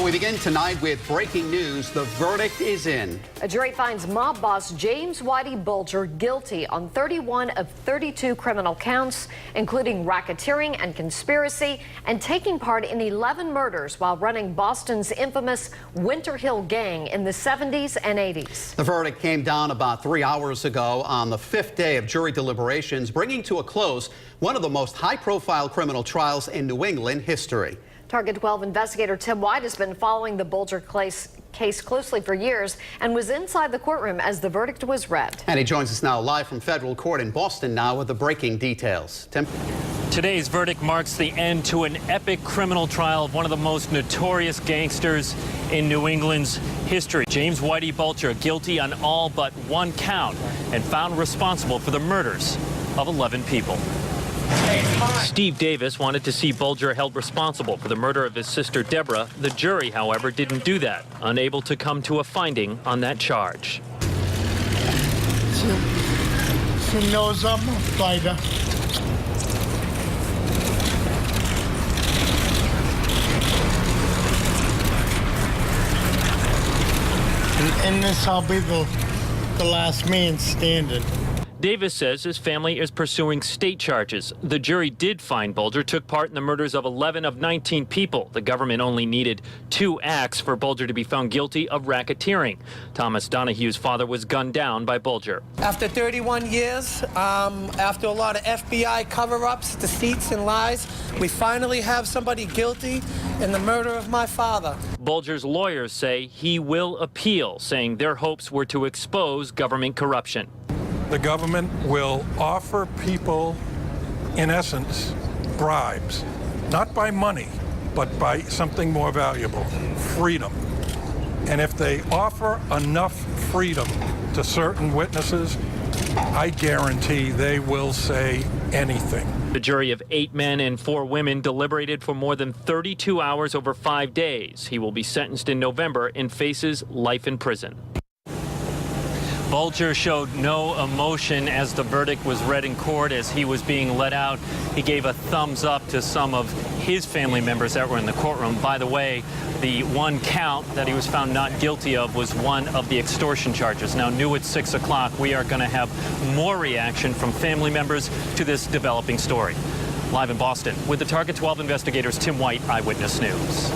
We begin tonight with breaking news. The verdict is in. A jury finds mob boss James Whitey Bulger guilty on 31 of 32 criminal counts, including racketeering and conspiracy, and taking part in 11 murders while running Boston's infamous Winter Hill Gang in the 70s and 80s. The verdict came down about 3 hours ago on the fifth day of jury deliberations, bringing to a close one of the most high-profile criminal trials in New England history. Target 12 investigator Tim White has been following the Bulger case closely for years and was inside the courtroom as the verdict was read. And he joins us now live from federal court in Boston now with the breaking details. Tim? Today's verdict marks the end to an epic criminal trial of one of the most notorious gangsters in New England's history. James Whitey Bulger guilty on all but one count and found responsible for the murders of 11 people. Steve Davis wanted to see Bulger held responsible for the murder of his sister Deborah. The jury, however, didn't do that, unable to come to a finding on that charge. She knows I'm a fighter. And this will be the last man standing. Davis says his family is pursuing state charges. The jury did find Bulger took part in the murders of 11 of 19 people. The government only needed 2 acts for Bulger to be found guilty of racketeering. Thomas Donahue's father was gunned down by Bulger. After 31 years, after a lot of FBI cover-ups, deceits, and lies, we finally have somebody guilty in the murder of my father. Bulger's lawyers say he will appeal, saying their hopes were to expose government corruption. The government will offer people, in essence, bribes, not by money, but by something more valuable, freedom. And if they offer enough freedom to certain witnesses, I guarantee they will say anything. The jury of 8 men and 4 women deliberated for more than 32 hours over 5 days. He will be sentenced in November and faces life in prison. Bulger showed no emotion as the verdict was read in court. As he was being let out, he gave a thumbs up to some of his family members that were in the courtroom. By the way, the one count that he was found not guilty of was one of the extortion charges. Now, new at 6 o'clock, we are going to have more reaction from family members to this developing story. Live in Boston with the Target 12 investigators, Tim White, Eyewitness News.